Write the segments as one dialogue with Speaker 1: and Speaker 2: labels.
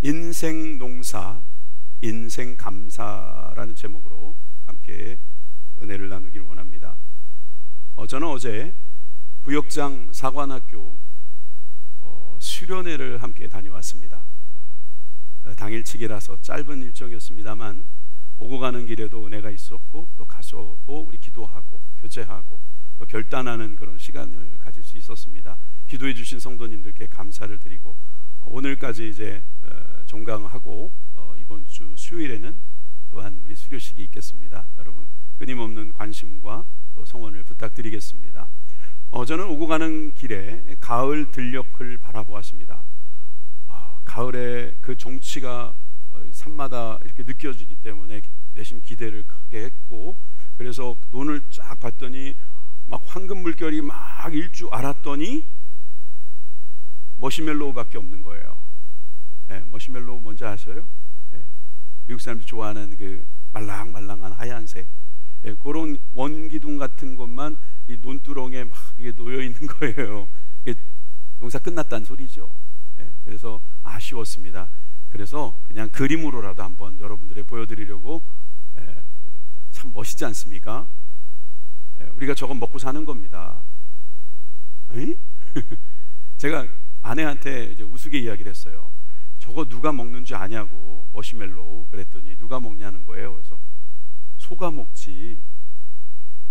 Speaker 1: 인생 농사, 인생 감사라는 제목으로 함께 은혜를 나누기를 원합니다. 저는 어제 부역장 사관학교 수련회를 함께 다녀왔습니다. 당일치기라서 짧은 일정이었습니다만 오고 가는 길에도 은혜가 있었고, 또 가서도 우리 기도하고 교제하고 또 결단하는 그런 시간을 가질 수 있었습니다. 기도해 주신 성도님들께 감사를 드리고, 오늘까지 이제 종강하고 이번 주 수요일에는 또한 우리 수료식이 있겠습니다. 여러분 끊임없는 관심과 또 성원을 부탁드리겠습니다. 저는 오고 가는 길에 가을 들녘을 바라보았습니다. 가을에 그 정취가 산마다 이렇게 느껴지기 때문에 내심 기대를 크게 했고, 그래서 눈을 쫙 봤더니 막 황금 물결이 막 일 줄 알았더니 머시멜로우밖에 없는 거예요. 머시멜로우 뭔지 아세요? 미국 사람들이 좋아하는 그 말랑말랑한 하얀색, 그런 원기둥 같은 것만 이 논두렁에 막 이게 놓여 있는 거예요. 농사 끝났다는 소리죠. 그래서 아쉬웠습니다. 그래서 그냥 그림으로라도 한번 여러분들에게 보여드리려고, 참 멋있지 않습니까? 우리가 저건 먹고 사는 겁니다. 제가 아내한테 이제 우스개 이야기를 했어요. 저거 누가 먹는 줄 아냐고, 머시멜로우. 그랬더니 누가 먹냐는 거예요. 그래서 소가 먹지.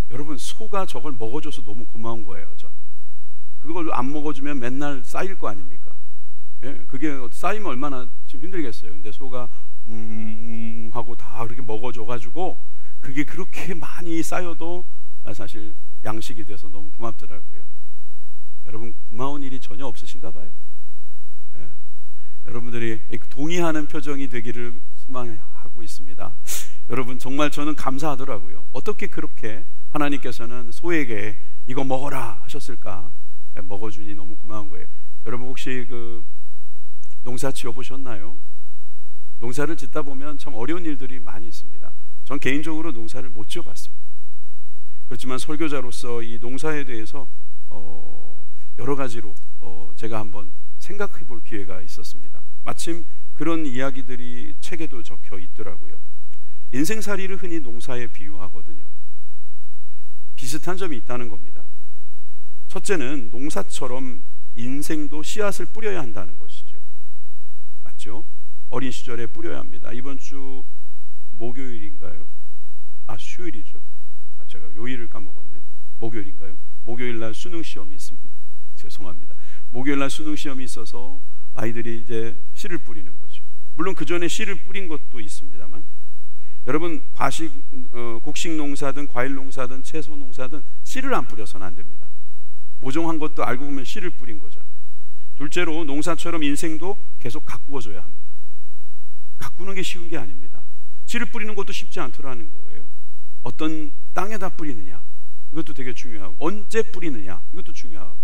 Speaker 1: 여러분, 소가 저걸 먹어줘서 너무 고마운 거예요. 전 그걸 안 먹어주면 맨날 쌓일 거 아닙니까? 그게 쌓이면 얼마나 지금 힘들겠어요. 근데 소가 하고 다 그렇게 먹어줘가지고 그게 그렇게 많이 쌓여도 사실 양식이 돼서 너무 고맙더라고요. 여러분, 고마운 일이 전혀 없으신가 봐요. 여러분들이 동의하는 표정이 되기를 소망하고 있습니다. 여러분, 정말 저는 감사하더라고요. 어떻게 그렇게 하나님께서는 소에게 이거 먹어라 하셨을까? 먹어주니 너무 고마운 거예요. 여러분, 혹시 그 농사 지어보셨나요? 농사를 짓다 보면 참 어려운 일들이 많이 있습니다. 전 개인적으로 농사를 못 지어봤습니다. 그렇지만 설교자로서 이 농사에 대해서 여러 가지로 제가 한번 생각해 볼 기회가 있었습니다. 마침 그런 이야기들이 책에도 적혀 있더라고요. 인생살이를 흔히 농사에 비유하거든요. 비슷한 점이 있다는 겁니다. 첫째는 농사처럼 인생도 씨앗을 뿌려야 한다는 것이죠. 맞죠? 어린 시절에 뿌려야 합니다. 이번 주 목요일인가요? 수요일이죠. 제가 요일을 까먹었네요. 목요일인가요? 목요일 날 수능 시험이 있습니다. 죄송합니다. 목요일 날 수능 시험이 있어서 아이들이 이제 씨를 뿌리는 거죠. 물론 그 전에 씨를 뿌린 것도 있습니다만, 여러분, 곡식 농사든 과일 농사든 채소 농사든 씨를 안 뿌려서는 안 됩니다. 모종한 것도 알고 보면 씨를 뿌린 거잖아요. 둘째로 농사처럼 인생도 계속 가꾸어줘야 합니다. 가꾸는 게 쉬운 게 아닙니다. 씨를 뿌리는 것도 쉽지 않더라는 거예요. 어떤 땅에다 뿌리느냐, 이것도 되게 중요하고, 언제 뿌리느냐, 이것도 중요하고.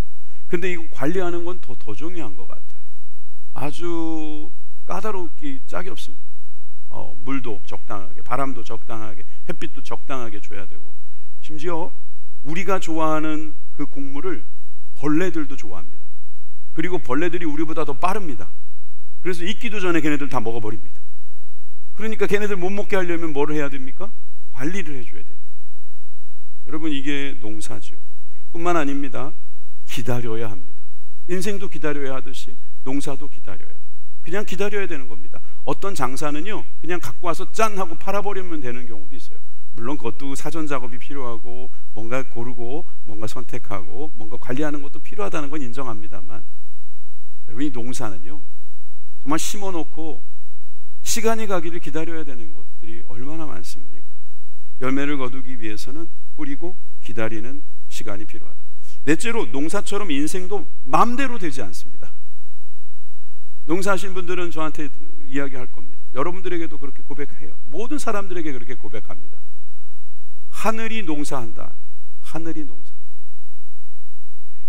Speaker 1: 근데 이거 관리하는 건 더 중요한 것 같아요. 아주 까다롭기 짝이 없습니다. 물도 적당하게, 바람도 적당하게, 햇빛도 적당하게 줘야 되고, 심지어 우리가 좋아하는 그 곡물을 벌레들도 좋아합니다. 그리고 벌레들이 우리보다 더 빠릅니다. 그래서 익기도 전에 걔네들 다 먹어버립니다. 그러니까 걔네들 못 먹게 하려면 뭘 해야 됩니까? 관리를 해줘야 되는 거예요. 여러분, 이게 농사지요. 뿐만 아닙니다. 기다려야 합니다. 인생도 기다려야 하듯이 농사도 기다려야 돼요. 그냥 기다려야 되는 겁니다. 어떤 장사는요, 그냥 갖고 와서 짠 하고 팔아버리면 되는 경우도 있어요. 물론 그것도 사전 작업이 필요하고, 뭔가 고르고 뭔가 선택하고 뭔가 관리하는 것도 필요하다는 건 인정합니다만, 여러분, 이 농사는요, 정말 심어놓고 시간이 가기를 기다려야 되는 것들이 얼마나 많습니까? 열매를 거두기 위해서는 뿌리고 기다리는 시간이 필요하다. 넷째로, 농사처럼 인생도 마음대로 되지 않습니다. 농사하신 분들은 저한테 이야기할 겁니다. 여러분들에게도 그렇게 고백해요. 모든 사람들에게 그렇게 고백합니다. 하늘이 농사한다. 하늘이 농사.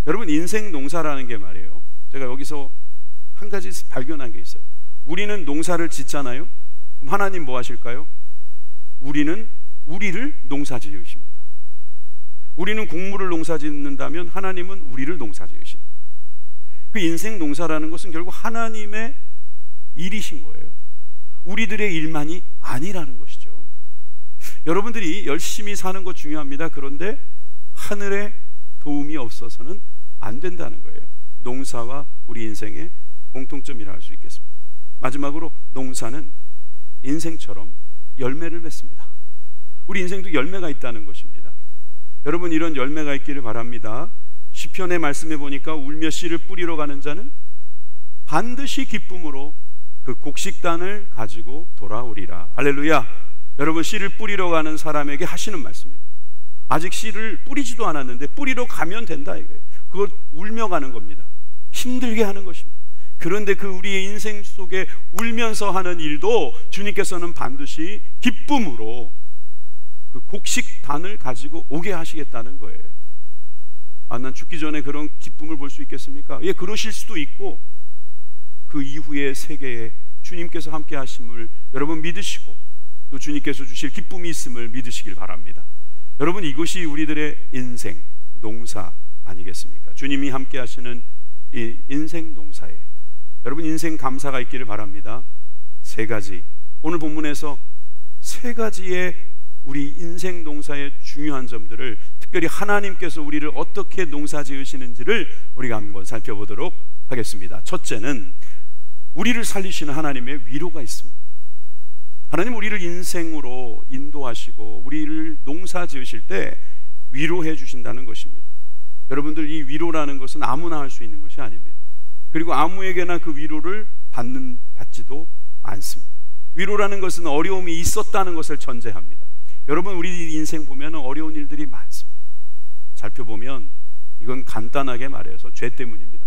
Speaker 1: 여러분, 인생 농사라는 게 말이에요, 제가 여기서 한 가지 발견한 게 있어요. 우리는 농사를 짓잖아요. 그럼 하나님 뭐 하실까요? 우리는 우리를 농사 지으십니다. 우리는 곡물을 농사 짓는다면 하나님은 우리를 농사 지으시는 거예요. 그 인생 농사라는 것은 결국 하나님의 일이신 거예요. 우리들의 일만이 아니라는 것이죠. 여러분들이 열심히 사는 것 중요합니다. 그런데 하늘의 도움이 없어서는 안 된다는 거예요. 농사와 우리 인생의 공통점이라 할 수 있겠습니다. 마지막으로 농사는 인생처럼 열매를 맺습니다. 우리 인생도 열매가 있다는 것입니다. 여러분, 이런 열매가 있기를 바랍니다. 시편의 말씀해 보니까 울며 씨를 뿌리러 가는 자는 반드시 기쁨으로 그 곡식단을 가지고 돌아오리라. 할렐루야. 여러분, 씨를 뿌리러 가는 사람에게 하시는 말씀입니다. 아직 씨를 뿌리지도 않았는데 뿌리러 가면 된다 이거예요. 그걸 울며 가는 겁니다. 힘들게 하는 것입니다. 그런데 그 우리의 인생 속에 울면서 하는 일도 주님께서는 반드시 기쁨으로 그 곡식단을 가지고 오게 하시겠다는 거예요. 아, 난 죽기 전에 그런 기쁨을 볼 수 있겠습니까? 예, 그러실 수도 있고, 그 이후의 세계에 주님께서 함께 하심을 여러분 믿으시고 또 주님께서 주실 기쁨이 있음을 믿으시길 바랍니다. 여러분, 이것이 우리들의 인생 농사 아니겠습니까? 주님이 함께 하시는 이 인생 농사에 여러분 인생 감사가 있기를 바랍니다. 세 가지, 오늘 본문에서 세 가지의 우리 인생 농사의 중요한 점들을, 특별히 하나님께서 우리를 어떻게 농사 지으시는지를 우리가 한번 살펴보도록 하겠습니다. 첫째는 우리를 살리시는 하나님의 위로가 있습니다. 하나님 우리를 인생으로 인도하시고 우리를 농사 지으실 때 위로해 주신다는 것입니다. 여러분들, 이 위로라는 것은 아무나 할 수 있는 것이 아닙니다. 그리고 아무에게나 그 위로를 받지도 않습니다. 위로라는 것은 어려움이 있었다는 것을 전제합니다. 여러분, 우리 인생 보면 어려운 일들이 많습니다. 살펴보면 이건 간단하게 말해서 죄 때문입니다.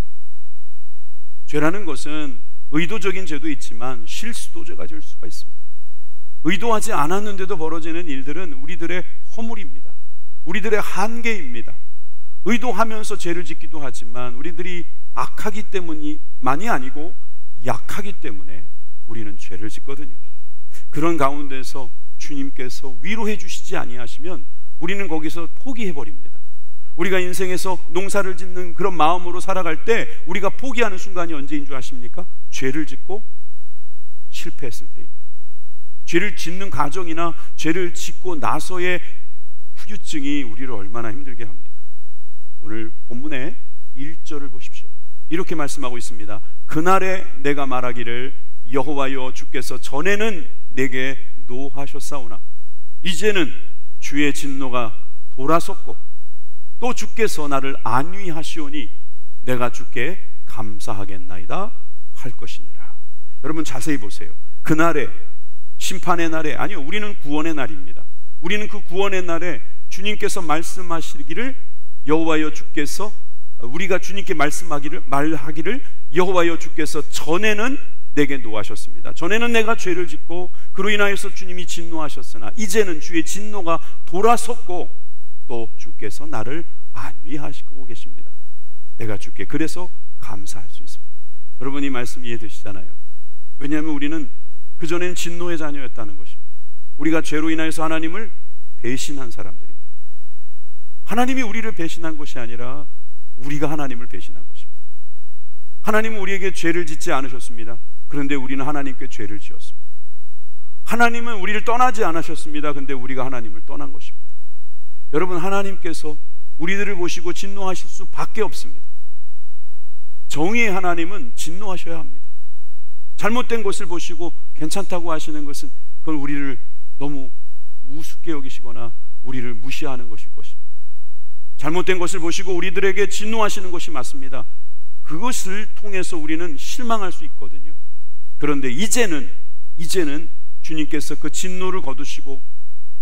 Speaker 1: 죄라는 것은 의도적인 죄도 있지만 실수도 죄가 될 수가 있습니다. 의도하지 않았는데도 벌어지는 일들은 우리들의 허물입니다. 우리들의 한계입니다. 의도하면서 죄를 짓기도 하지만 우리들이 악하기 때문만이 아니고 약하기 때문에 우리는 죄를 짓거든요. 그런 가운데서 주님께서 위로해 주시지 아니하시면 우리는 거기서 포기해버립니다. 우리가 인생에서 농사를 짓는 그런 마음으로 살아갈 때 우리가 포기하는 순간이 언제인 줄 아십니까? 죄를 짓고 실패했을 때입니다. 죄를 짓는 과정이나 죄를 짓고 나서의 후유증이 우리를 얼마나 힘들게 합니까? 오늘 본문의 1절을 보십시오. 이렇게 말씀하고 있습니다. 그날에 내가 말하기를 여호와여 주께서 전에는 내게 노하셨사오나 이제는 주의 진노가 돌아섰고 또 주께서 나를 안위하시오니 내가 주께 감사하겠나이다 할 것이니라. 여러분 자세히 보세요. 그날에, 심판의 날에, 아니요, 우리는 구원의 날입니다. 우리는 그 구원의 날에 주님께서 말씀하시기를 여호와여 주께서, 우리가 주님께 말하기를 여호와여 주께서 전에는 내게 노하셨습니다. 전에는 내가 죄를 짓고 그로 인하여서 주님이 진노하셨으나 이제는 주의 진노가 돌아섰고 또 주께서 나를 안위하시고 계십니다. 내가 주께 그래서 감사할 수 있습니다. 여러분, 이 말씀 이해되시잖아요. 왜냐하면 우리는 그전엔 진노의 자녀였다는 것입니다. 우리가 죄로 인하여서 하나님을 배신한 사람들입니다. 하나님이 우리를 배신한 것이 아니라 우리가 하나님을 배신한 것입니다. 하나님은 우리에게 죄를 짓지 않으셨습니다. 그런데 우리는 하나님께 죄를 지었습니다. 하나님은 우리를 떠나지 않으셨습니다. 그런데 우리가 하나님을 떠난 것입니다. 여러분, 하나님께서 우리들을 보시고 진노하실 수밖에 없습니다. 정의의 하나님은 진노하셔야 합니다. 잘못된 것을 보시고 괜찮다고 하시는 것은 그건 우리를 너무 우습게 여기시거나 우리를 무시하는 것일 것입니다. 잘못된 것을 보시고 우리들에게 진노하시는 것이 맞습니다. 그것을 통해서 우리는 실망할 수 있거든요. 그런데 이제는 주님께서 그 진노를 거두시고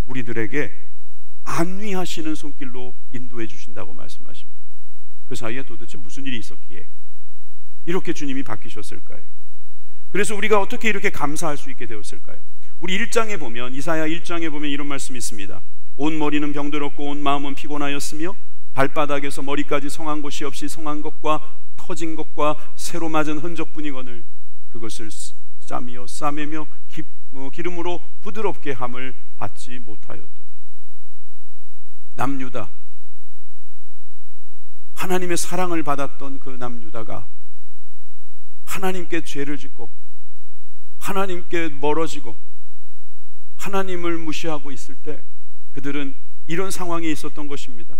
Speaker 1: 우리들에게 안위하시는 손길로 인도해 주신다고 말씀하십니다. 그 사이에 도대체 무슨 일이 있었기에 이렇게 주님이 바뀌셨을까요? 그래서 우리가 어떻게 이렇게 감사할 수 있게 되었을까요? 우리 1장에 보면, 이사야 1장에 보면 이런 말씀이 있습니다. 온 머리는 병들었고 온 마음은 피곤하였으며 발바닥에서 머리까지 성한 곳이 없이 성한 것과 터진 것과 새로 맞은 흔적뿐이거늘 그것을 싸매며 기름으로 부드럽게 함을 받지 못하였도다. 남유다, 하나님의 사랑을 받았던 그 남유다가 하나님께 죄를 짓고 하나님께 멀어지고 하나님을 무시하고 있을 때 그들은 이런 상황에 있었던 것입니다.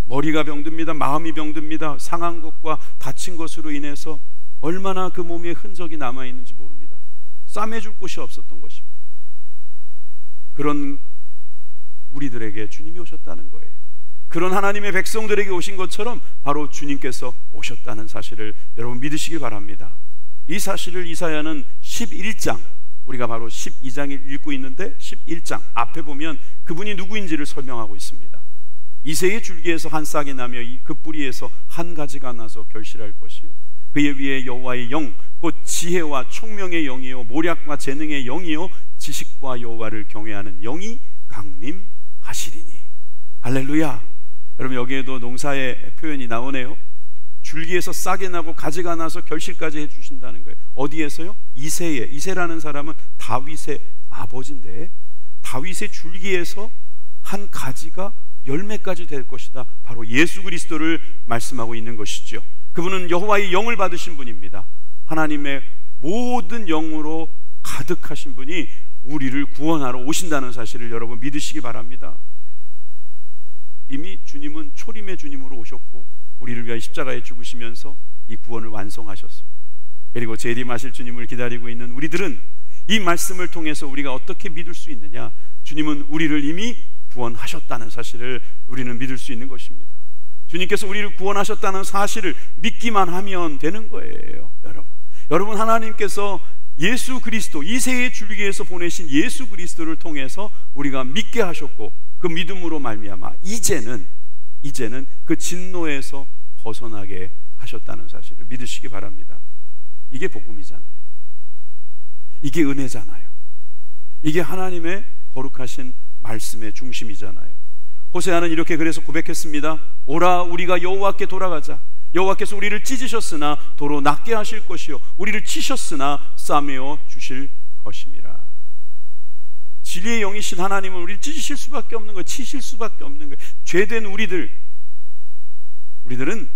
Speaker 1: 머리가 병듭니다. 마음이 병듭니다. 상한 것과 다친 것으로 인해서 얼마나 그 몸에 흔적이 남아있는지 모릅니다. 싸매줄 곳이 없었던 것입니다. 그런 우리들에게 주님이 오셨다는 거예요. 그런 하나님의 백성들에게 오신 것처럼 바로 주님께서 오셨다는 사실을 여러분 믿으시길 바랍니다. 이 사실을 이사야는 11장, 우리가 바로 12장을 읽고 있는데 11장 앞에 보면 그분이 누구인지를 설명하고 있습니다. 이새의 줄기에서 한 싹이 나며 그 뿌리에서 한 가지가 나서 결실할 것이요 그의 위에 여호와의 영 곧 지혜와 총명의 영이요 모략과 재능의 영이요 지식과 여호와를 경외하는 영이 강림하시리니. 할렐루야. 여러분 여기에도 농사의 표현이 나오네요. 줄기에서 싹이 나고 가지가 나서 결실까지 해주신다는 거예요. 어디에서요? 이새라는 사람은 다윗의 아버지인데 다윗의 줄기에서 한 가지가 열매까지 될 것이다. 바로 예수 그리스도를 말씀하고 있는 것이죠. 그분은 여호와의 영을 받으신 분입니다. 하나님의 모든 영으로 가득하신 분이 우리를 구원하러 오신다는 사실을 여러분 믿으시기 바랍니다. 이미 주님은 초림의 주님으로 오셨고 우리를 위하여 십자가에 죽으시면서 이 구원을 완성하셨습니다. 그리고 재림하실 주님을 기다리고 있는 우리들은 이 말씀을 통해서 우리가 어떻게 믿을 수 있느냐? 주님은 우리를 이미 구원하셨다는 사실을 우리는 믿을 수 있는 것입니다. 주님께서 우리를 구원하셨다는 사실을 믿기만 하면 되는 거예요. 여러분 하나님께서 예수 그리스도, 이새의 줄기에서 보내신 예수 그리스도를 통해서 우리가 믿게 하셨고 그 믿음으로 말미암아 이제는 그 진노에서 벗어나게 하셨다는 사실을 믿으시기 바랍니다. 이게 복음이잖아요. 이게 은혜잖아요. 이게 하나님의 거룩하신 말씀의 중심이잖아요. 호세아는 이렇게 그래서 고백했습니다. 오라 우리가 여호와께 돌아가자. 여호와께서 우리를 찢으셨으나 도로 낫게 하실 것이요 우리를 치셨으나 싸매어 주실 것임이라. 진리의 영이신 하나님은 우리를 찢으실 수밖에 없는 거예요. 치실 수밖에 없는 거예요. 죄된 우리들은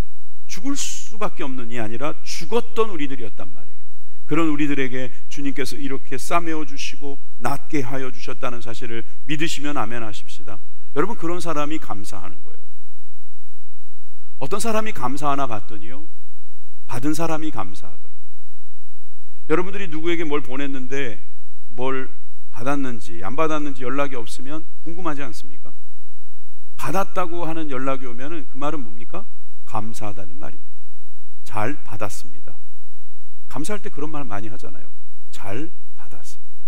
Speaker 1: 죽을 수밖에 없는 이 아니라 죽었던 우리들이었단 말이에요. 그런 우리들에게 주님께서 이렇게 싸매어 주시고 낫게 하여 주셨다는 사실을 믿으시면 아멘 하십시다. 여러분 그런 사람이 감사하는 거예요. 어떤 사람이 감사하나 봤더니요 받은 사람이 감사하더라고요. 여러분들이 누구에게 뭘 보냈는데 뭘 받았는지 안 받았는지 연락이 없으면 궁금하지 않습니까? 받았다고 하는 연락이 오면 그 말은 뭡니까? 감사하다는 말입니다. 잘 받았습니다. 감사할 때 그런 말 많이 하잖아요. 잘 받았습니다.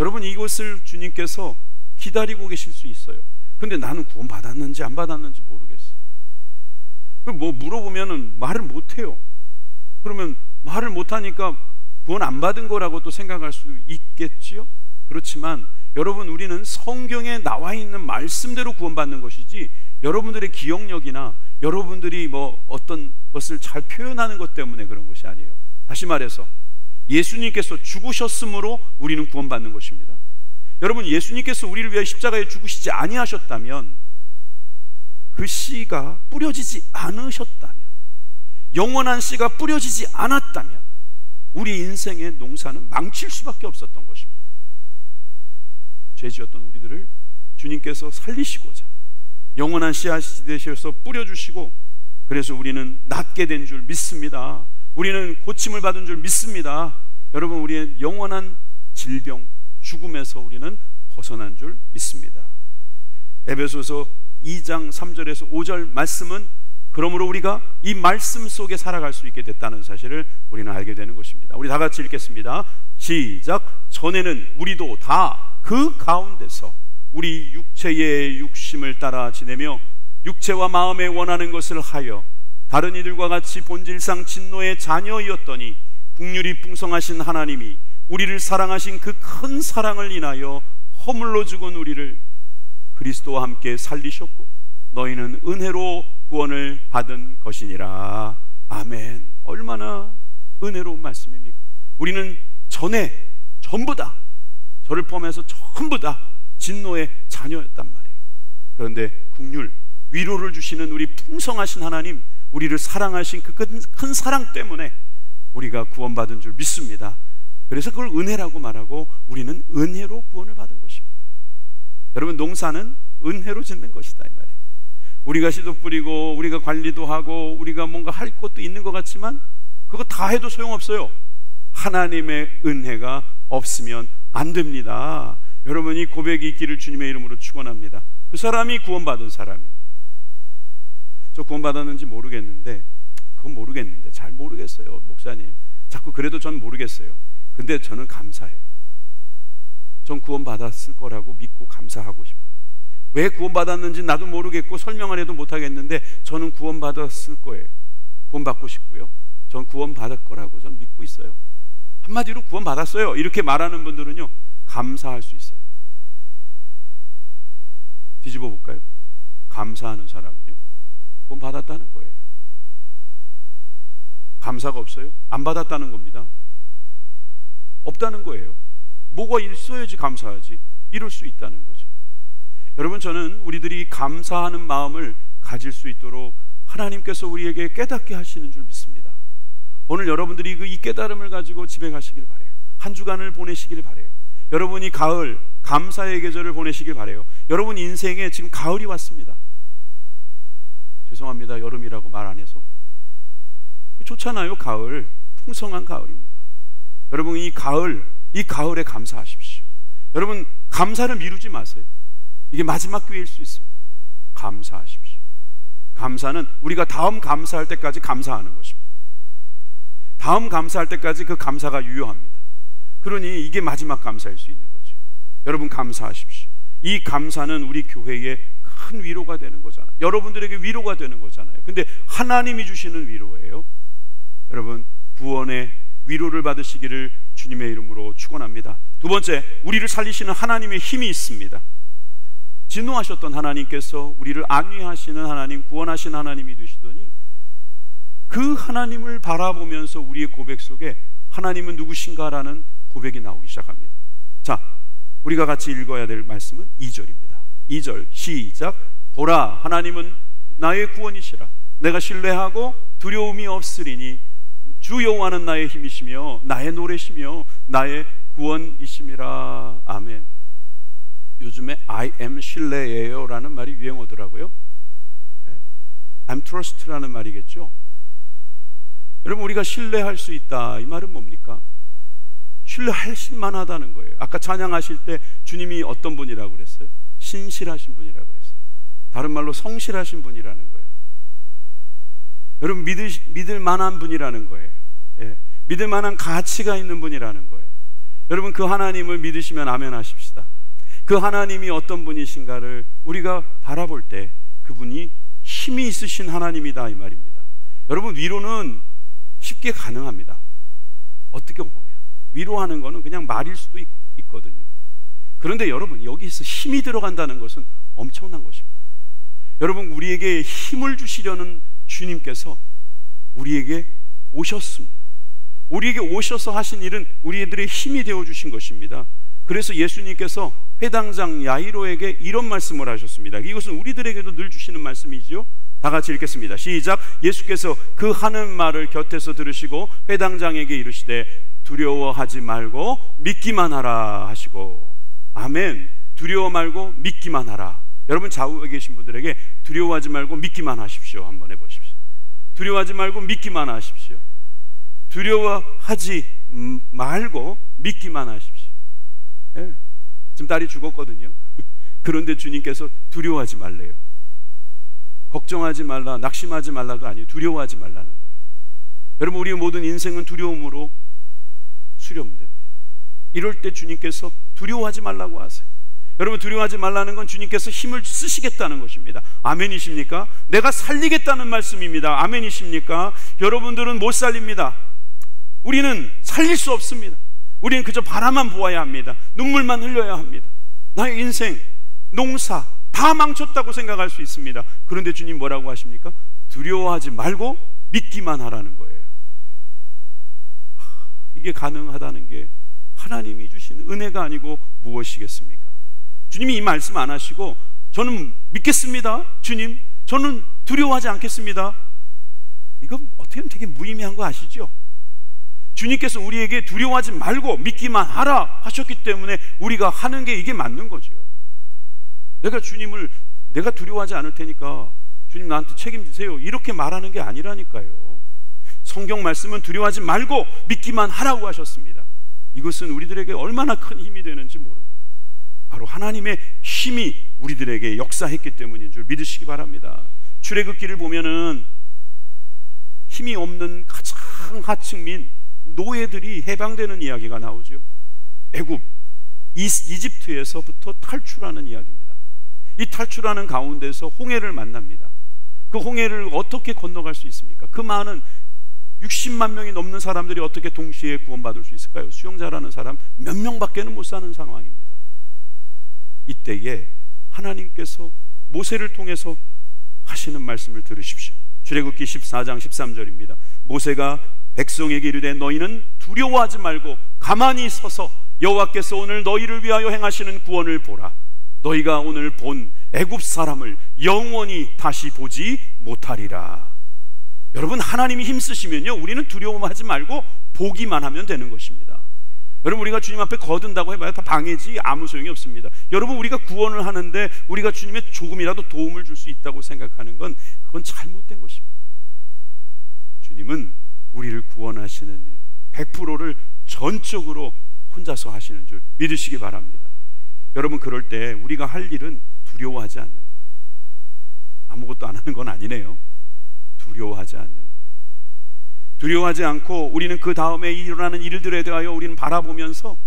Speaker 1: 여러분 이것을 주님께서 기다리고 계실 수 있어요. 근데 나는 구원 받았는지 안 받았는지 모르겠어. 뭐 물어보면은 말을 못해요. 그러면 말을 못하니까 구원 안 받은 거라고 또 생각할 수 있겠지요? 그렇지만 여러분 우리는 성경에 나와 있는 말씀대로 구원받는 것이지 여러분들의 기억력이나 여러분들이 뭐 어떤 것을 잘 표현하는 것 때문에 그런 것이 아니에요. 다시 말해서 예수님께서 죽으셨으므로 우리는 구원받는 것입니다. 여러분 예수님께서 우리를 위하여 십자가에 죽으시지 아니하셨다면 그 씨가 뿌려지지 않으셨다면 영원한 씨가 뿌려지지 않았다면 우리 인생의 농사는 망칠 수밖에 없었던 것입니다. 죄지었던 우리들을 주님께서 살리시고자 영원한 씨앗이 되셔서 뿌려주시고 그래서 우리는 낫게 된 줄 믿습니다. 우리는 고침을 받은 줄 믿습니다. 여러분 우리의 영원한 질병 죽음에서 우리는 벗어난 줄 믿습니다. 에베소서 2장 3절에서 5절 말씀은 그러므로 우리가 이 말씀 속에 살아갈 수 있게 됐다는 사실을 우리는 알게 되는 것입니다. 우리 다 같이 읽겠습니다. 시작. 전에는 우리도 다 그 가운데서 우리 육체의 육심을 따라 지내며 육체와 마음에 원하는 것을 하여 다른 이들과 같이 본질상 진노의 자녀이었더니 긍휼이 풍성하신 하나님이 우리를 사랑하신 그 큰 사랑을 인하여 허물로 죽은 우리를 그리스도와 함께 살리셨고 너희는 은혜로 구원을 받은 것이니라. 아멘. 얼마나 은혜로운 말씀입니까? 우리는 전부 다 저를 포함해서 전부 다 진노의 자녀였단 말이에요. 그런데 긍휼, 위로를 주시는 우리 풍성하신 하나님, 우리를 사랑하신 그 큰 사랑 때문에 우리가 구원받은 줄 믿습니다. 그래서 그걸 은혜라고 말하고 우리는 은혜로 구원을 받은 것입니다. 여러분, 농사는 은혜로 짓는 것이다 이 말이에요. 우리가 씨도 뿌리고 우리가 관리도 하고 우리가 뭔가 할 것도 있는 것 같지만 그거 다 해도 소용없어요. 하나님의 은혜가 없으면 안 됩니다. 여러분, 이 고백이 있기를 주님의 이름으로 축원합니다. 그 사람이 구원받은 사람입니다. 저 구원받았는지 모르겠는데, 잘 모르겠어요 목사님. 자꾸 그래도 전 모르겠어요. 근데 저는 감사해요. 전 구원받았을 거라고 믿고 감사하고 싶어요. 왜 구원받았는지 나도 모르겠고 설명을 해도 못하겠는데 저는 구원받았을 거예요. 구원받고 싶고요. 전 구원받을 거라고 전 믿고 있어요. 한마디로 구원받았어요 이렇게 말하는 분들은요, 감사할 수 있어요. 뒤집어 볼까요? 감사하는 사람은요, 구원받았다는 거예요. 감사가 없어요? 안 받았다는 겁니다. 없다는 거예요. 뭐가 있어야지 감사하지. 이럴 수 있다는 거죠. 여러분, 저는 우리들이 감사하는 마음을 가질 수 있도록 하나님께서 우리에게 깨닫게 하시는 줄 믿습니다. 오늘 여러분들이 이 깨달음을 가지고 집에 가시길 바라요. 한 주간을 보내시길 바라요. 여러분이 가을, 감사의 계절을 보내시길 바라요. 여러분 인생에 지금 가을이 왔습니다. 죄송합니다, 여름이라고 말 안 해서. 좋잖아요. 가을, 풍성한 가을입니다. 여러분, 이 가을에 감사하십시오. 여러분, 감사를 미루지 마세요. 이게 마지막 기회일 수 있습니다. 감사하십시오. 감사는 우리가 다음 감사할 때까지 감사하는 것입니다. 다음 감사할 때까지 그 감사가 유효합니다. 그러니 이게 마지막 감사일 수 있는 거죠. 여러분, 감사하십시오. 이 감사는 우리 교회에 큰 위로가 되는 거잖아요. 여러분들에게 위로가 되는 거잖아요. 근데 하나님이 주시는 위로예요. 여러분, 구원의 위로를 받으시기를 주님의 이름으로 축원합니다. 두 번째, 우리를 살리시는 하나님의 힘이 있습니다. 진노하셨던 하나님께서 우리를 안위하시는 하나님, 구원하신 하나님이 되시더니 그 하나님을 바라보면서 우리의 고백 속에 하나님은 누구신가라는 고백이 나오기 시작합니다. 자, 우리가 같이 읽어야 될 말씀은 2절입니다. 2절 시작. 보라, 하나님은 나의 구원이시라. 내가 신뢰하고 두려움이 없으리니 주 여호와는 나의 힘이시며 나의 노래시며 나의 구원이심이라. 아멘. 요즘에 I am 신뢰예요 라는 말이 유행어더라고요. I'm trust라는 말이겠죠. 여러분, 우리가 신뢰할 수 있다, 이 말은 뭡니까? 신뢰할 만하다는 거예요. 아까 찬양하실 때 주님이 어떤 분이라고 그랬어요? 신실하신 분이라고 그랬어요. 다른 말로 성실하신 분이라는 거예요. 여러분, 믿을 만한 분이라는 거예요. 예. 믿을 만한 가치가 있는 분이라는 거예요. 여러분, 그 하나님을 믿으시면 아멘 하십시다. 그 하나님이 어떤 분이신가를 우리가 바라볼 때 그분이 힘이 있으신 하나님이다, 이 말입니다. 여러분, 위로는 쉽게 가능합니다. 어떻게 보면 위로하는 거는 그냥 말일 수도 있거든요. 그런데 여러분, 여기서 힘이 들어간다는 것은 엄청난 것입니다. 여러분, 우리에게 힘을 주시려는 주님께서 우리에게 오셨습니다. 우리에게 오셔서 하신 일은 우리들의 힘이 되어주신 것입니다. 그래서 예수님께서 회당장 야이로에게 이런 말씀을 하셨습니다. 이것은 우리들에게도 늘 주시는 말씀이지요. 다 같이 읽겠습니다. 시작. 예수께서 그 하는 말을 곁에서 들으시고 회당장에게 이르시되 두려워하지 말고 믿기만 하라 하시고. 아멘. 두려워 말고 믿기만 하라. 여러분, 좌우에 계신 분들에게 두려워하지 말고 믿기만 하십시오 한번 해보십시오. 두려워하지 말고 믿기만 하십시오. 두려워하지 말고 믿기만 하십시오. 예. 지금 딸이 죽었거든요. 그런데 주님께서 두려워하지 말래요. 걱정하지 말라, 낙심하지 말라도 아니에요. 두려워하지 말라는 거예요. 여러분, 우리의 모든 인생은 두려움으로 수렴됩니다. 이럴 때 주님께서 두려워하지 말라고 하세요. 여러분, 두려워하지 말라는 건 주님께서 힘을 쓰시겠다는 것입니다. 아멘이십니까? 내가 살리겠다는 말씀입니다. 아멘이십니까? 여러분들은 못 살립니다. 우리는 살릴 수 없습니다. 우리는 그저 바라만 보아야 합니다. 눈물만 흘려야 합니다. 나의 인생, 농사 다 망쳤다고 생각할 수 있습니다. 그런데 주님 뭐라고 하십니까? 두려워하지 말고 믿기만 하라는 거예요. 이게 가능하다는 게 하나님이 주신 은혜가 아니고 무엇이겠습니까? 주님이 이 말씀 안 하시고 저는 믿겠습니다. 주님, 저는 두려워하지 않겠습니다. 이건 어떻게 보면 되게 무의미한 거 아시죠? 주님께서 우리에게 두려워하지 말고 믿기만 하라 하셨기 때문에 우리가 하는 게 이게 맞는 거죠. 내가 두려워하지 않을 테니까 주님 나한테 책임지세요 이렇게 말하는 게 아니라니까요. 성경 말씀은 두려워하지 말고 믿기만 하라고 하셨습니다. 이것은 우리들에게 얼마나 큰 힘이 되는지 모릅니다. 바로 하나님의 힘이 우리들에게 역사했기 때문인 줄 믿으시기 바랍니다. 출애굽기를 보면은 힘이 없는 가장 하층민 노예들이 해방되는 이야기가 나오죠. 애굽, 이집트에서부터 탈출하는 이야기입니다. 이 탈출하는 가운데서 홍해를 만납니다. 그 홍해를 어떻게 건너갈 수 있습니까? 그 많은 60만 명이 넘는 사람들이 어떻게 동시에 구원받을 수 있을까요? 수영자라는 사람 몇 명밖에는 못 사는 상황입니다. 이때에 하나님께서 모세를 통해서 하시는 말씀을 들으십시오. 출애굽기 14장 13절입니다. 모세가 백성에게 이르되 너희는 두려워하지 말고 가만히 서서 여호와께서 오늘 너희를 위하여 행하시는 구원을 보라. 너희가 오늘 본 애굽 사람을 영원히 다시 보지 못하리라. 여러분, 하나님이 힘쓰시면요 우리는 두려워하지 말고 보기만 하면 되는 것입니다. 여러분, 우리가 주님 앞에 거둔다고 해봐야 다 방해지 아무 소용이 없습니다. 여러분, 우리가 구원을 하는데 우리가 주님의 조금이라도 도움을 줄 수 있다고 생각하는 건 그건 잘못된 것입니다. 주님은 우리를 구원하시는 일 100%를 전적으로 혼자서 하시는 줄 믿으시기 바랍니다. 여러분, 그럴 때 우리가 할 일은 두려워하지 않는 거예요. 아무것도 안 하는 건 아니네요. 두려워하지 않는 거예요. 두려워하지 않고 우리는 그 다음에 일어나는 일들에 대하여 우리는 바라보면서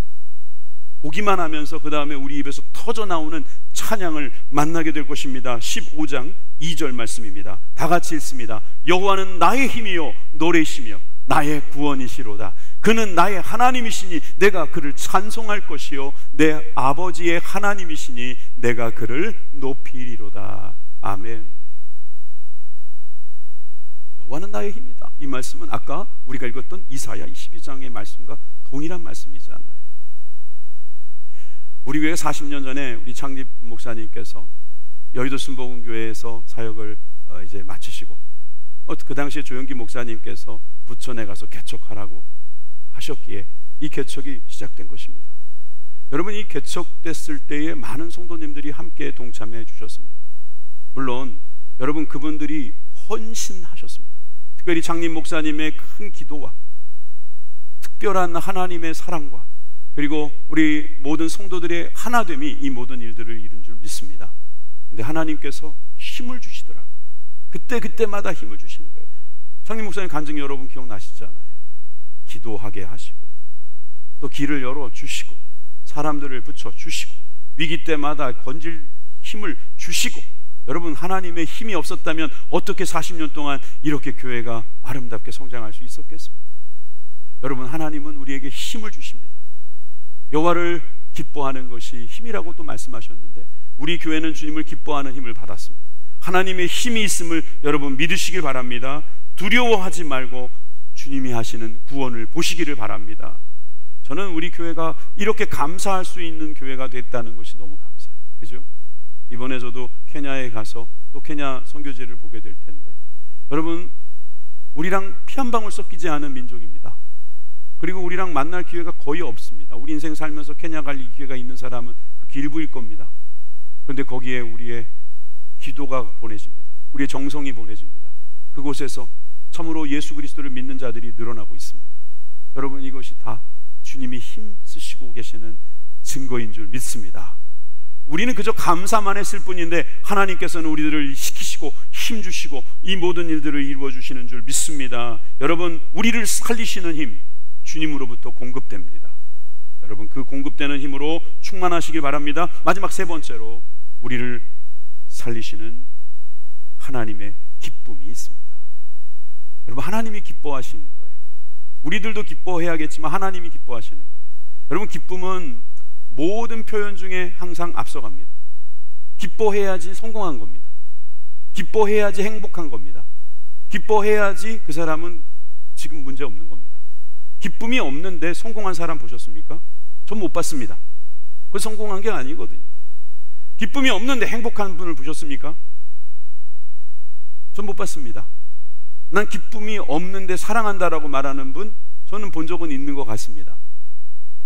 Speaker 1: 보기만 하면서 그 다음에 우리 입에서 터져 나오는 찬양을 만나게 될 것입니다. 15장 2절 말씀입니다. 다 같이 읽습니다. 여호와는 나의 힘이요 노래시며 나의 구원이시로다. 그는 나의 하나님이시니 내가 그를 찬송할 것이요 내 아버지의 하나님이시니 내가 그를 높이리로다. 아멘. 여호와는 나의 힘이다. 이 말씀은 아까 우리가 읽었던 이사야 22장의 말씀과 동일한 말씀이잖아요. 우리 교회 40년 전에 우리 창립 목사님께서 여의도 순복음교회에서 사역을 이제 마치시고 그 당시에 조영기 목사님께서 부천에 가서 개척하라고 하셨기에 이 개척이 시작된 것입니다. 여러분, 이 개척됐을 때에 많은 성도님들이 함께 동참해 주셨습니다. 물론 여러분, 그분들이 헌신하셨습니다. 특별히 장님 목사님의 큰 기도와 특별한 하나님의 사랑과 그리고 우리 모든 성도들의 하나됨이 이 모든 일들을 이룬 줄 믿습니다. 근데 하나님께서 힘을 주시더라고요. 그때마다 힘을 주시는 거예요. 장님 목사님 간증 여러분 기억나시잖아요. 기도하게 하시고 또 길을 열어주시고 사람들을 붙여주시고 위기 때마다 건질 힘을 주시고. 여러분, 하나님의 힘이 없었다면 어떻게 40년 동안 이렇게 교회가 아름답게 성장할 수 있었겠습니까? 여러분, 하나님은 우리에게 힘을 주십니다. 여호와를 기뻐하는 것이 힘이라고 또 말씀하셨는데 우리 교회는 주님을 기뻐하는 힘을 받았습니다. 하나님의 힘이 있음을 여러분 믿으시길 바랍니다. 두려워하지 말고 주님이 하시는 구원을 보시기를 바랍니다. 저는 우리 교회가 이렇게 감사할 수 있는 교회가 됐다는 것이 너무 감사해요. 그죠? 이번에 저도 케냐에 가서 또 케냐 선교지를 보게 될 텐데 여러분, 우리랑 피 한 방울 섞이지 않은 민족입니다. 그리고 우리랑 만날 기회가 거의 없습니다. 우리 인생 살면서 케냐 갈 기회가 있는 사람은 그 일부일 겁니다. 그런데 거기에 우리의 기도가 보내집니다. 우리의 정성이 보내집니다. 그곳에서 참으로 예수 그리스도를 믿는 자들이 늘어나고 있습니다. 여러분, 이것이 다 주님이 힘 쓰시고 계시는 증거인 줄 믿습니다. 우리는 그저 감사만 했을 뿐인데 하나님께서는 우리들을 시키시고 힘 주시고 이 모든 일들을 이루어 주시는 줄 믿습니다. 여러분, 우리를 살리시는 힘 주님으로부터 공급됩니다. 여러분, 그 공급되는 힘으로 충만하시길 바랍니다. 마지막 세 번째로 우리를 살리시는 하나님의 기쁨이 있습니다. 여러분, 하나님이 기뻐하시는 거예요. 우리들도 기뻐해야겠지만 하나님이 기뻐하시는 거예요. 여러분, 기쁨은 모든 표현 중에 항상 앞서갑니다. 기뻐해야지 성공한 겁니다. 기뻐해야지 행복한 겁니다. 기뻐해야지 그 사람은 지금 문제 없는 겁니다. 기쁨이 없는데 성공한 사람 보셨습니까? 전 못 봤습니다. 그건 성공한 게 아니거든요. 기쁨이 없는데 행복한 분을 보셨습니까? 전 못 봤습니다. 난 기쁨이 없는데 사랑한다라고 말하는 분 저는 본 적은 있는 것 같습니다.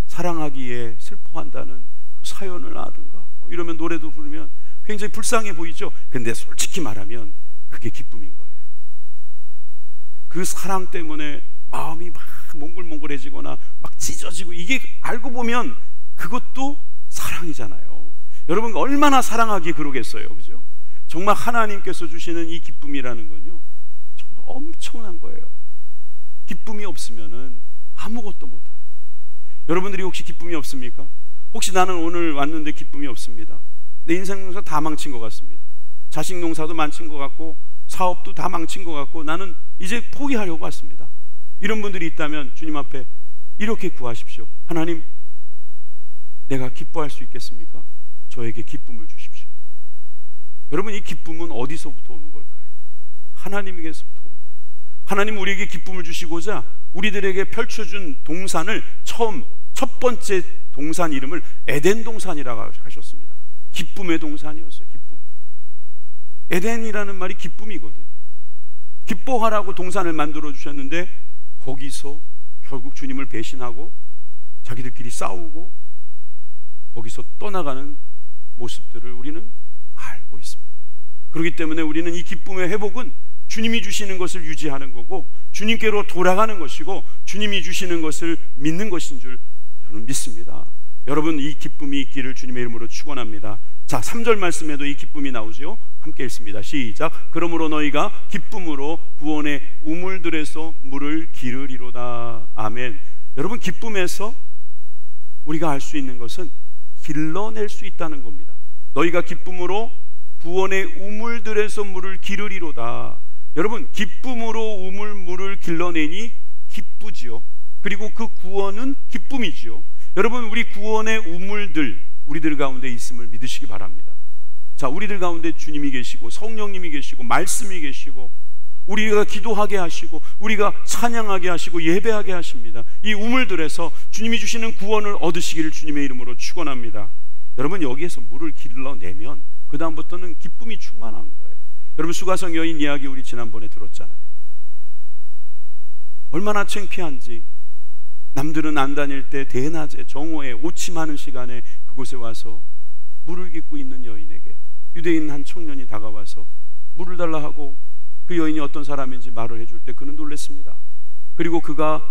Speaker 1: 사랑하기에 슬퍼한다는 그 사연을 아든가 이러면 노래도 부르면 굉장히 불쌍해 보이죠. 근데 솔직히 말하면 그게 기쁨인 거예요. 그 사랑 때문에 마음이 막 몽글몽글해지거나 막 찢어지고, 이게 알고 보면 그것도 사랑이잖아요. 여러분 얼마나 사랑하기에 그러겠어요, 그죠? 정말 하나님께서 주시는 이 기쁨이라는 건요 정말 엄청난 거예요. 기쁨이 없으면은 아무것도 못하는. 여러분들이 혹시 기쁨이 없습니까? 혹시 나는 오늘 왔는데 기쁨이 없습니다. 내 인생 농사 다 망친 것 같습니다. 자식 농사도 망친 것 같고 사업도 다 망친 것 같고 나는 이제 포기하려고 왔습니다. 이런 분들이 있다면 주님 앞에 이렇게 구하십시오. 하나님, 내가 기뻐할 수 있겠습니까? 저에게 기쁨을 주십시오. 여러분, 이 기쁨은 어디서부터 오는 걸까요? 하나님에게서부터 오는 거예요. 하나님 우리에게 기쁨을 주시고자 우리들에게 펼쳐준 동산을 첫 번째 동산 이름을 에덴 동산이라고 하셨습니다. 기쁨의 동산이었어요. 기쁨. 에덴이라는 말이 기쁨이거든요. 기뻐하라고 동산을 만들어 주셨는데 거기서 결국 주님을 배신하고 자기들끼리 싸우고 거기서 떠나가는 모습들을 우리는 알고 있습니다. 그렇기 때문에 우리는 이 기쁨의 회복은 주님이 주시는 것을 유지하는 거고 주님께로 돌아가는 것이고 주님이 주시는 것을 믿는 것인 줄 저는 믿습니다. 여러분, 이 기쁨이 있기를 주님의 이름으로 축원합니다. 자, 3절 말씀에도 이 기쁨이 나오죠. 함께 읽습니다. 시작. 그러므로 너희가 기쁨으로 구원의 우물들에서 물을 기르리로다. 아멘. 여러분, 기쁨에서 우리가 알 수 있는 것은 길러낼 수 있다는 겁니다. 너희가 기쁨으로 구원의 우물들에서 물을 기르리로다. 여러분, 기쁨으로 물을 길러내니 기쁘지요. 그리고 그 구원은 기쁨이지요. 여러분, 우리 구원의 우물들 우리들 가운데 있음을 믿으시기 바랍니다. 자, 우리들 가운데 주님이 계시고 성령님이 계시고 말씀이 계시고 우리가 기도하게 하시고 우리가 찬양하게 하시고 예배하게 하십니다. 이 우물들에서 주님이 주시는 구원을 얻으시기를 주님의 이름으로 축원합니다. 여러분, 여기에서 물을 길러내면 그 다음부터는 기쁨이 충만한 거예요. 여러분, 수가성 여인 이야기 우리 지난번에 들었잖아요. 얼마나 창피한지. 남들은 안 다닐 때 대낮에 정오에 오침하는 시간에 그곳에 와서 물을 깃고 있는 여인에게 유대인 한 청년이 다가와서 물을 달라 하고 그 여인이 어떤 사람인지 말을 해줄 때 그는 놀랐습니다. 그리고 그가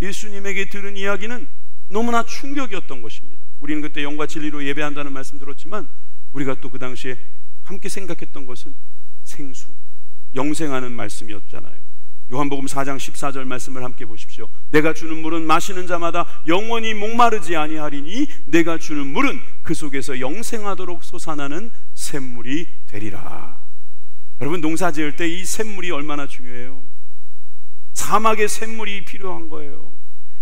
Speaker 1: 예수님에게 들은 이야기는 너무나 충격이었던 것입니다. 우리는 그때 영과 진리로 예배한다는 말씀 들었지만 우리가 또 그 당시에 함께 생각했던 것은 생수, 영생하는 말씀이었잖아요. 요한복음 4장 14절 말씀을 함께 보십시오. 내가 주는 물은 마시는 자마다 영원히 목마르지 아니하리니 내가 주는 물은 그 속에서 영생하도록 솟아나는 샘물이 되리라. 여러분, 농사 지을 때 이 샘물이 얼마나 중요해요. 사막의 샘물이 필요한 거예요.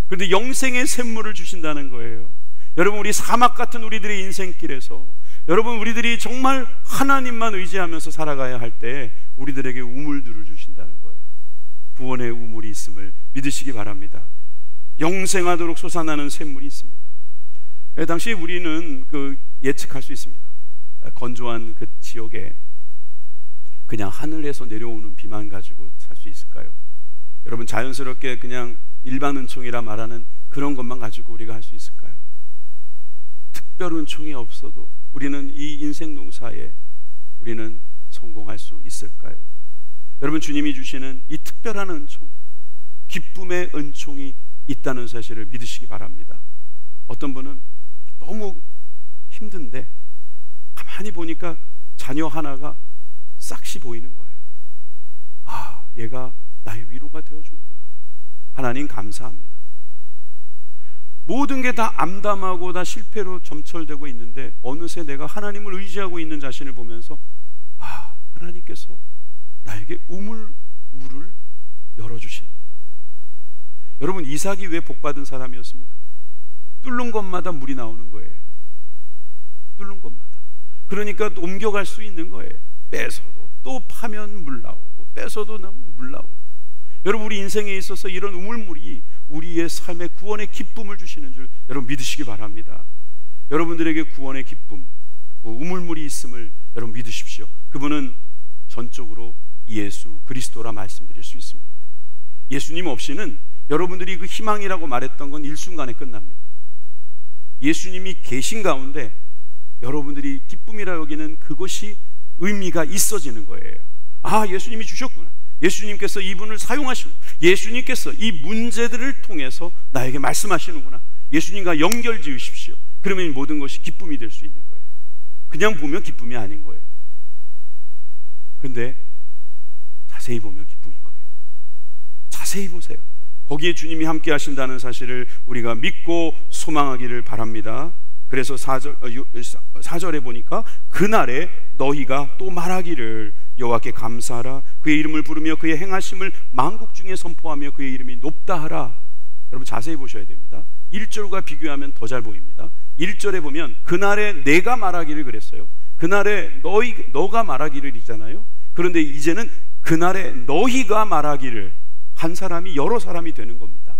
Speaker 1: 그런데 영생의 샘물을 주신다는 거예요. 여러분, 우리 사막 같은 우리들의 인생길에서 여러분, 우리들이 정말 하나님만 의지하면서 살아가야 할 때 우리들에게 우물들을 주신다는 거예요. 구원의 우물이 있음을 믿으시기 바랍니다. 영생하도록 솟아나는 샘물이 있습니다. 당시 우리는 예측할 수 있습니다. 건조한 그 지역에 그냥 하늘에서 내려오는 비만 가지고 살 수 있을까요? 여러분, 자연스럽게 그냥 일반 은총이라 말하는 그런 것만 가지고 우리가 할 수 있을까요? 특별 은총이 없어도 우리는 이 인생 농사에 우리는 성공할 수 있을까요? 여러분, 주님이 주시는 이 특별한 은총, 기쁨의 은총이 있다는 사실을 믿으시기 바랍니다. 어떤 분은 너무 힘든데 가만히 보니까 자녀 하나가 싹시 보이는 거예요. 아, 얘가 나의 위로가 되어주는구나. 하나님 감사합니다. 모든 게 다 암담하고 다 실패로 점철되고 있는데 어느새 내가 하나님을 의지하고 있는 자신을 보면서 아, 하나님께서 나에게 물을 열어주시는구나. 여러분, 이삭이 왜 복받은 사람이었습니까? 뚫는 것마다 물이 나오는 거예요. 뚫는 것마다. 그러니까 옮겨갈 수 있는 거예요. 빼서도 또 파면 물 나오고 빼서도 나면 물 나오고. 여러분, 우리 인생에 있어서 이런 우물물이 우리의 삶에 구원의 기쁨을 주시는 줄 여러분 믿으시기 바랍니다. 여러분들에게 구원의 기쁨, 그 우물물이 있음을 여러분 믿으십시오. 그분은 전적으로 예수 그리스도라 말씀드릴 수 있습니다. 예수님 없이는 여러분들이 그 희망이라고 말했던 건 일순간에 끝납니다. 예수님이 계신 가운데 여러분들이 기쁨이라 여기는 그것이 의미가 있어지는 거예요. 아, 예수님이 주셨구나. 예수님께서 이분을 사용하시고 예수님께서 이 문제들을 통해서 나에게 말씀하시는구나. 예수님과 연결 지으십시오. 그러면 모든 것이 기쁨이 될 수 있는 거예요. 그냥 보면 기쁨이 아닌 거예요. 근데 자세히 보면 기쁨인 거예요. 자세히 보세요. 거기에 주님이 함께 하신다는 사실을 우리가 믿고 소망하기를 바랍니다. 그래서 4절에 보니까 그날에 너희가 또 말하기를 여호와께 감사하라. 그의 이름을 부르며 그의 행하심을 만국 중에 선포하며 그의 이름이 높다 하라. 여러분 자세히 보셔야 됩니다. 1절과 비교하면 더 잘 보입니다. 1절에 보면 그날에 내가 말하기를 그랬어요. 그날에 너가 말하기를 이잖아요. 그런데 이제는 그날에 너희가 말하기를, 한 사람이 여러 사람이 되는 겁니다.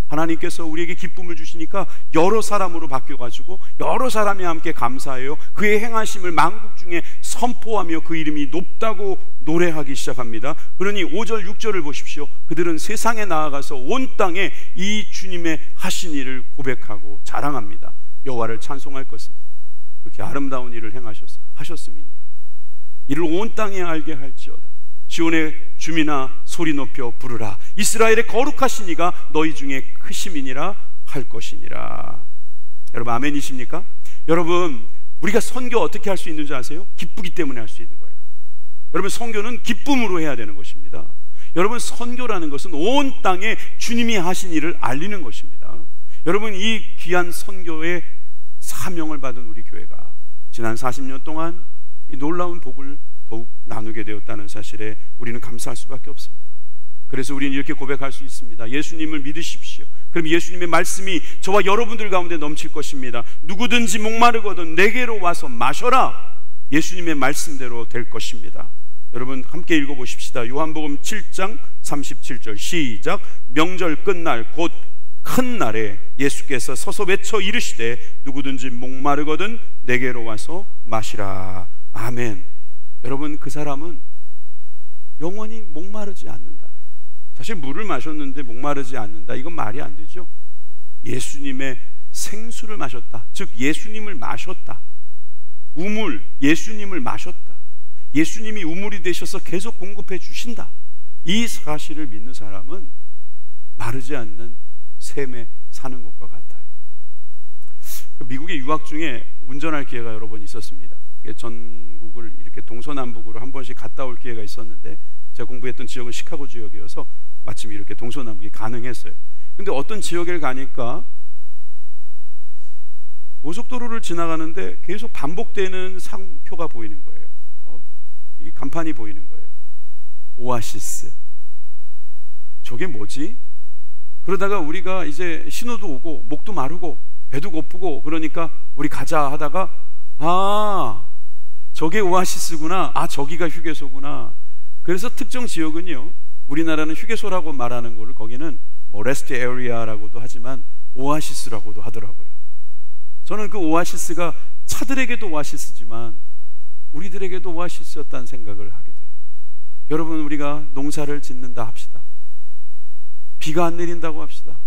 Speaker 1: 하나님께서 우리에게 기쁨을 주시니까 여러 사람으로 바뀌어가지고 여러 사람이 함께 감사해요. 그의 행하심을 만국 중에 선포하며 그 이름이 높다고 노래하기 시작합니다. 그러니 5절 6절을 보십시오. 그들은 세상에 나아가서 온 땅에 이 주님의 하신 일을 고백하고 자랑합니다. 여호와를 찬송할 것은 그렇게 아름다운 일을 하셨음이니라. 이를 온 땅에 알게 할지어다. 시온의 주민아 소리 높여 부르라. 이스라엘의 거룩하신 이가 너희 중에 크심이니라 할 것이니라. 여러분 아멘이십니까? 여러분 우리가 선교 어떻게 할 수 있는지 아세요? 기쁘기 때문에 할 수 있는 거예요. 여러분 선교는 기쁨으로 해야 되는 것입니다. 여러분 선교라는 것은 온 땅에 주님이 하신 일을 알리는 것입니다. 여러분 이 귀한 선교의 사명을 받은 우리 교회가 지난 40년 동안 이 놀라운 복을 더욱 나누게 되었다는 사실에 우리는 감사할 수밖에 없습니다. 그래서 우리는 이렇게 고백할 수 있습니다. 예수님을 믿으십시오. 그럼 예수님의 말씀이 저와 여러분들 가운데 넘칠 것입니다. 누구든지 목마르거든 내게로 와서 마셔라. 예수님의 말씀대로 될 것입니다. 여러분 함께 읽어보십시다. 요한복음 7장 37절 시작. 명절 끝날 곧 큰 날에 예수께서 서서 외쳐 이르시되 누구든지 목마르거든 내게로 와서 마시라. 아멘. 여러분 그 사람은 영원히 목마르지 않는다. 사실 물을 마셨는데 목마르지 않는다, 이건 말이 안 되죠. 예수님의 생수를 마셨다, 즉 예수님을 마셨다. 우물, 예수님을 마셨다. 예수님이 우물이 되셔서 계속 공급해 주신다. 이 사실을 믿는 사람은 마르지 않는 샘에 사는 것과 같아요. 미국에 유학 중에 운전할 기회가 여러 번 있었습니다. 전국을 이렇게 동서남북으로 한 번씩 갔다 올 기회가 있었는데 제가 공부했던 지역은 시카고 지역이어서 마침 이렇게 동서남북이 가능했어요. 근데 어떤 지역에 가니까 고속도로를 지나가는데 계속 반복되는 상표가 보이는 거예요. 이 간판이 보이는 거예요. 오아시스. 저게 뭐지? 그러다가 우리가 이제 신호도 오고 목도 마르고 배도 고프고 그러니까 우리 가자 하다가 아, 저게 오아시스구나. 아, 저기가 휴게소구나. 그래서 특정 지역은요, 우리나라는 휴게소라고 말하는 거를 거기는 뭐 레스트 에리아라고도 하지만 오아시스라고도 하더라고요. 저는 그 오아시스가 차들에게도 오아시스지만 우리들에게도 오아시스였다는 생각을 하게 돼요. 여러분 우리가 농사를 짓는다 합시다. 비가 안 내린다고 합시다.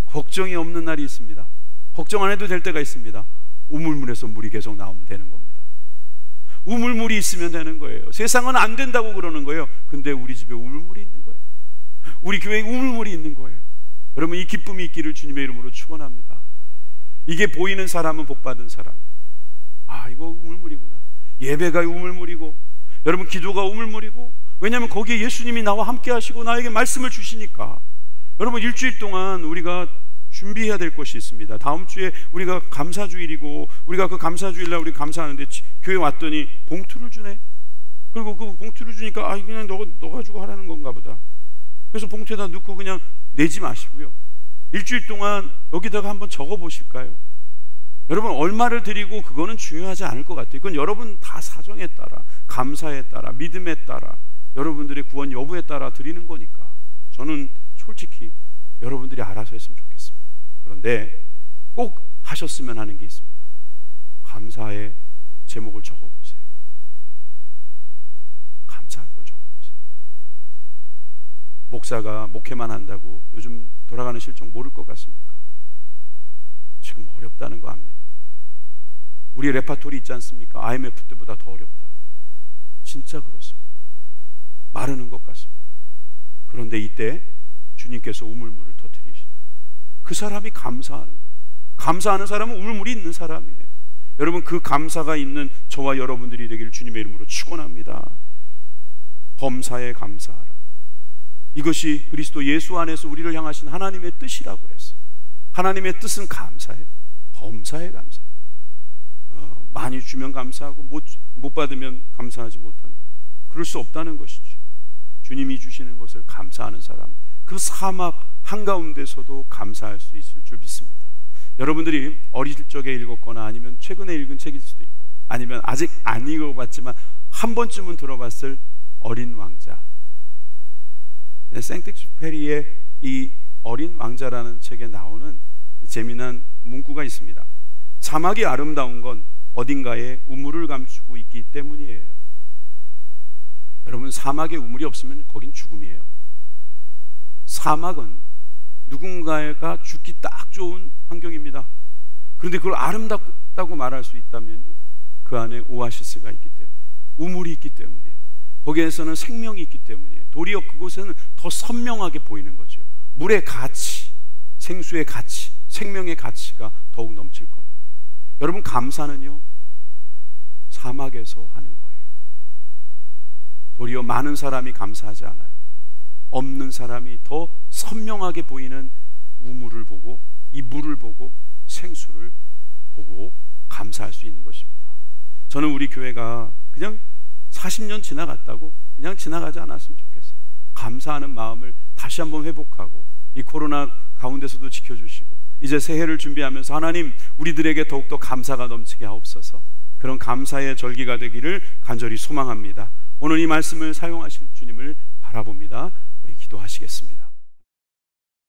Speaker 1: 걱정이 없는 날이 있습니다. 걱정 안 해도 될 때가 있습니다. 우물물에서 물이 계속 나오면 되는 겁니다. 우물물이 있으면 되는 거예요. 세상은 안 된다고 그러는 거예요. 근데 우리 집에 우물물이 있는 거예요. 우리 교회에 우물물이 있는 거예요. 여러분 이 기쁨이 있기를 주님의 이름으로 축원합니다. 이게 보이는 사람은 복받은 사람이에요. 아, 이거 우물물이구나. 예배가 우물물이고 여러분 기도가 우물물이고, 왜냐하면 거기에 예수님이 나와 함께 하시고 나에게 말씀을 주시니까. 여러분 일주일 동안 우리가 준비해야 될 것이 있습니다. 다음 주에 우리가 감사주일이고 우리가 그 감사주일날 우리 감사하는데 교회 왔더니 봉투를 주네. 그리고 그 봉투를 주니까 아, 그냥 너 가지고 하라는 건가 보다. 그래서 봉투에다 넣고 그냥 내지 마시고요, 일주일 동안 여기다가 한번 적어 보실까요? 여러분 얼마를 드리고 그거는 중요하지 않을 것 같아요. 그건 여러분 다 사정에 따라, 감사에 따라, 믿음에 따라, 여러분들의 구원 여부에 따라 드리는 거니까 저는 솔직히 여러분들이 알아서 했으면 좋겠습니다. 그런데 꼭 하셨으면 하는 게 있습니다. 감사의 제목을 적어보세요. 감사할 걸 적어보세요. 목사가 목회만 한다고 요즘 돌아가는 실정 모를 것 같습니까? 지금 어렵다는 거 압니다. 우리 레파토리 있지 않습니까? IMF 때보다 더 어렵다. 진짜 그렇습니다. 마르는 것 같습니다. 그런데 이때 주님께서 우물물을 터뜨리시는, 그 사람이 감사하는 거예요. 감사하는 사람은 우물물이 있는 사람이에요. 여러분, 그 감사가 있는 저와 여러분들이 되기를 주님의 이름으로 축원합니다. 범사에 감사하라. 이것이 그리스도 예수 안에서 우리를 향하신 하나님의 뜻이라고 그랬어요. 하나님의 뜻은 감사예요. 범사에 감사해요. 많이 주면 감사하고 못 받으면 감사하지 못한다. 그럴 수 없다는 것이죠. 주님이 주시는 것을 감사하는 사람은 그 사막 한가운데서도 감사할 수 있을 줄 믿습니다. 여러분들이 어릴 적에 읽었거나 아니면 최근에 읽은 책일 수도 있고, 아니면 아직 안 읽어봤지만 한 번쯤은 들어봤을 어린 왕자, 생텍쥐페리의 이 어린 왕자라는 책에 나오는 재미난 문구가 있습니다. 사막이 아름다운 건 어딘가에 우물을 감추고 있기 때문이에요. 여러분, 사막에 우물이 없으면 거긴 죽음이에요. 사막은 누군가가 죽기 딱 좋은 환경입니다. 그런데 그걸 아름답다고 말할 수 있다면요, 그 안에 오아시스가 있기 때문에, 우물이 있기 때문이에요. 거기에서는 생명이 있기 때문이에요. 도리어 그곳에는 더 선명하게 보이는 거죠. 물의 가치, 생수의 가치, 생명의 가치가 더욱 넘칠 겁니다. 여러분, 감사는요, 사막에서 하는 거예요. 도리어 많은 사람이 감사하지 않아요. 없는 사람이 더 선명하게 보이는 우물을 보고, 이 물을 보고, 생수를 보고 감사할 수 있는 것입니다. 저는 우리 교회가 그냥 40년 지나갔다고 그냥 지나가지 않았으면 좋겠어요. 감사하는 마음을 다시 한번 회복하고, 이 코로나 가운데서도 지켜주시고, 이제 새해를 준비하면서 하나님, 우리들에게 더욱더 감사가 넘치게 하옵소서. 그런 감사의 절기가 되기를 간절히 소망합니다. 오늘 이 말씀을 사용하실 주님을 바라봅니다. 우리 기도하시겠습니다.